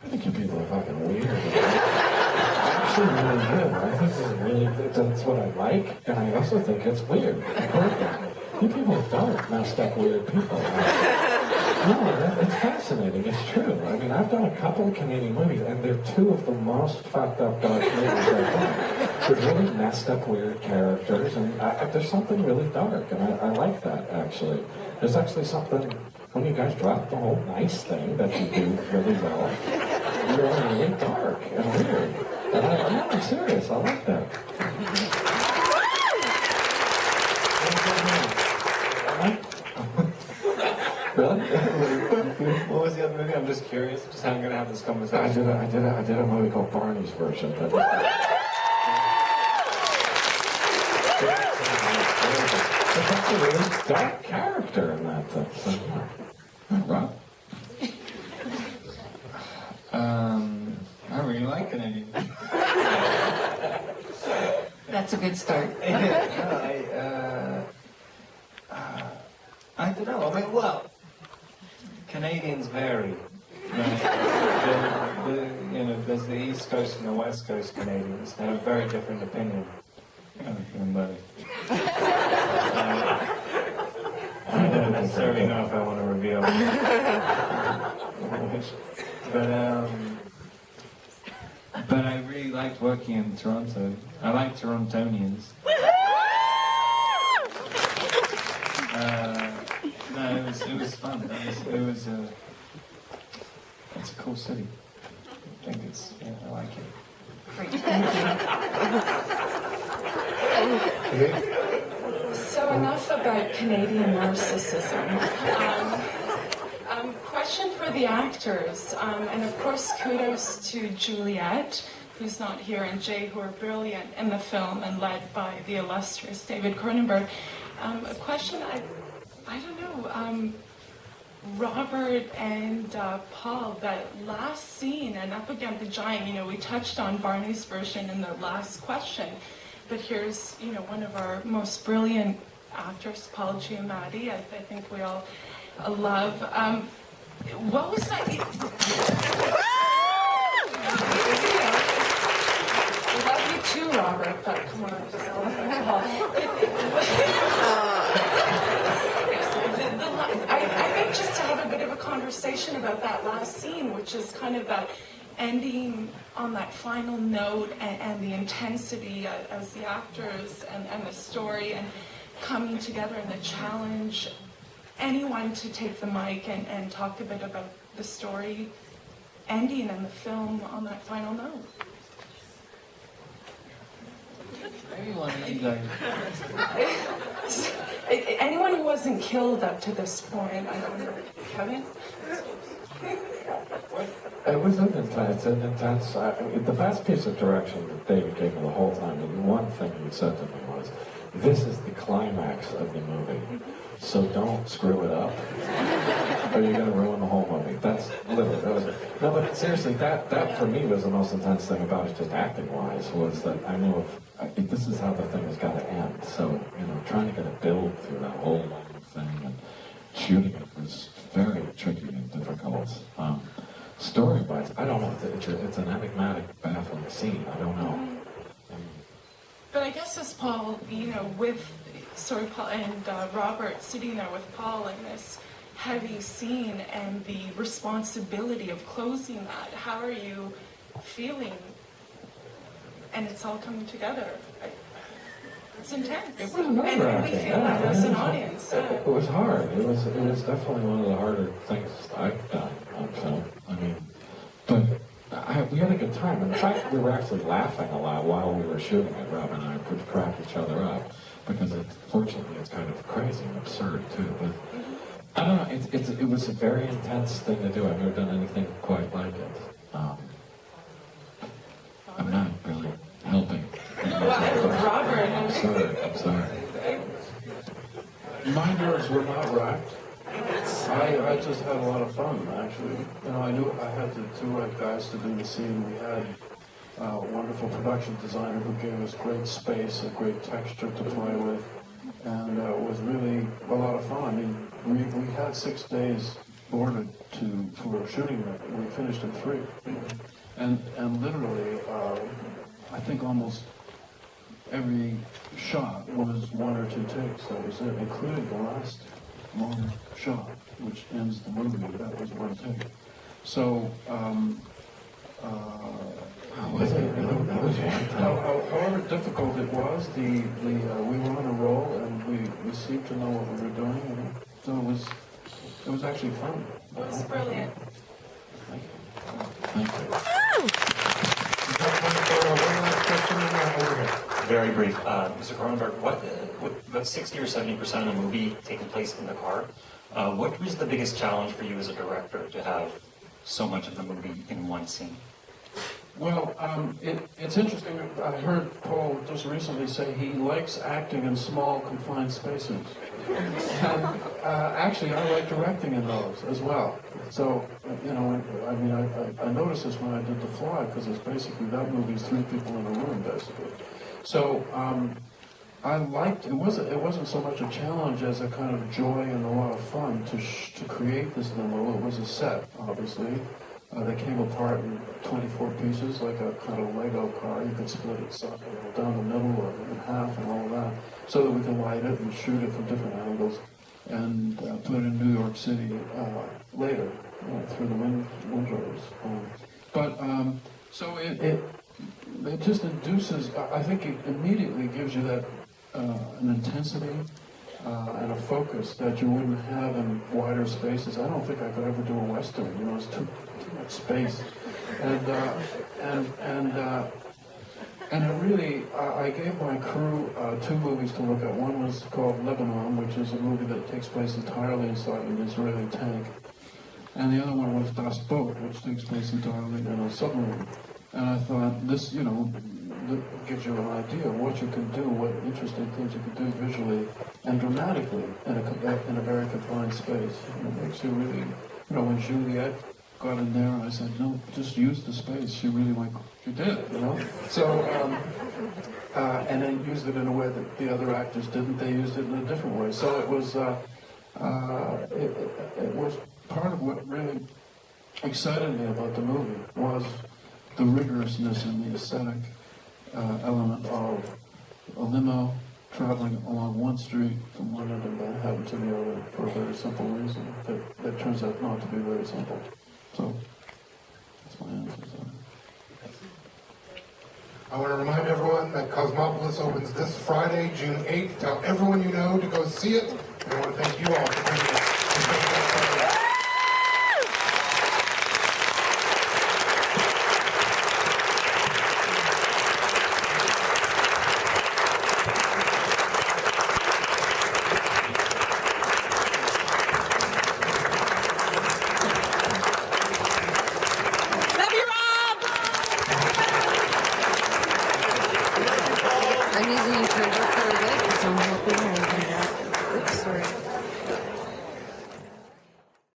I think you people are fucking weird. I actually really do. I think that's what I like, and I also think it's weird. You people are dark, messed up, weird people. No, it's fascinating. It's true. I mean, I've done a couple of Canadian movies, and they're two of the most fucked up dark movies I've done. They're really messed up, weird characters, and there's something really dark, and I like that, actually. There's actually something, when you guys drop the whole nice thing that you do really well, you're really dark and weird. And I'm serious, I like that. Really? What was the other movie? I'm just curious. Just how I'm gonna have this conversation. I did a movie called Barney's Version. But there's actually a really dark character in that thing. So, yeah. Rob? I really like Canadian. That's a good start. I don't know. I mean, well, Canadians vary. There's the East Coast and the West Coast Canadians. They have a very different opinion than both. I don't necessarily know if I want to reveal. But I really liked working in Toronto. I like Torontonians. No, it was fun. It's a cool city. I think I like it. Great, thank you. So enough about Canadian narcissism. Question for the actors, and of course kudos to Juliette, who's not here, and Jay, who are brilliant in the film and led by the illustrious David Cronenberg. A question, I don't know, Robert and Paul, that last scene, and Up Against the Giant, we touched on Barney's version in the last question, but here's, one of our most brilliant actors, Paul Giamatti, I think we all love. What was that? We love you too, Robert, but come on, I think just to have a bit of a conversation about that last scene, which is kind of that ending on that final note and the intensity as the actors and the story and coming together and the challenge. Anyone to take the mic and talk a bit about the story ending and the film on that final note. Anyone who wasn't killed up to this point, I don't know. Kevin? It was an intense, the best piece of direction that David gave me the whole time, and one thing he said to me was, this is the climax of the movie, so don't screw it up, or you're going to ruin the whole movie. That's literally, that was it. No, but seriously, that for me was the most intense thing about it, just acting-wise, was that I knew if this is how the thing has got to end. So, trying to get a build through that whole long thing and shooting it was very tricky and difficult. Story-wise, I don't know. It's an enigmatic, baffling scene. I don't know. But I guess as Paul, Paul and Robert sitting there with Paul in this heavy scene and the responsibility of closing that, how are you feeling? And it's all coming together. It's intense. It was nerve-wracking. We feel that as an audience. It was hard. It was definitely one of the harder things I've done on film. I mean, but we had a good time. In fact, we were actually laughing a lot while we were shooting it. Rob and I would crack each other up because, fortunately, it's kind of crazy and absurd too. But I don't know. It was a very intense thing to do. I've never done anything quite like it. I'm not really helping. Robert, I'm sorry. My nerves were not racked. I just had a lot of fun, actually. I knew I had the two right guys to do the scene. We had a wonderful production designer who gave us great space, a great texture to play with, and it was really a lot of fun. I mean, we had 6 days boarded for shooting it. We finished in 3. And literally, I think almost every shot was 1 or 2 takes. That was it, including the last long shot, which ends the movie. That was 1 take. So, however difficult it was, we were on a roll, and we seemed to know what we were doing, and so it was actually fun. It was brilliant. Thank you. One last question over here. Very brief. Mr. Cronenberg, what about 60 or 70% of the movie taking place in the car? What was the biggest challenge for you as a director to have so much of the movie in one scene? Well, it's interesting. I heard Paul just recently say he likes acting in small, confined spaces. And actually, I like directing in those as well. So, I mean, I noticed this when I did The Fly, because it's basically, that movie's 3 people in a room, basically. So, I liked, it wasn't so much a challenge as a kind of joy and a lot of fun to create this limo. It was a set, obviously. They came apart in 24 pieces, like a kind of Lego car. You could split it down the middle or in half and all that, so that we could light it and shoot it from different angles and put it in New York City later through the windows. So it just induces, I think it immediately gives you that an intensity and a focus that you wouldn't have in wider spaces. I don't think I could ever do a Western, it's too much space. And it really, I gave my crew 2 movies to look at. One was called Lebanon, which is a movie that takes place entirely inside an Israeli tank. And the other one was Das Boot, which takes place entirely in a submarine. And I thought, this, gives you an idea of what you can do, what interesting things you can do visually and dramatically in a very confined space. And it makes you really, when Juliet got in there, I said, no, just use the space. She really she did, So, and then used it in a way that the other actors didn't. They used it in a different way. So it was, it was part of what really excited me about the movie was the rigorousness and the aesthetic element of a limo traveling along one street from one end of Manhattan to the other for a very simple reason that turns out not to be very simple. So that's my answer. I want to remind everyone that Cosmopolis opens this Friday, June 8th. Tell everyone you know to go see it. And I want to thank you all for coming. I'm using you for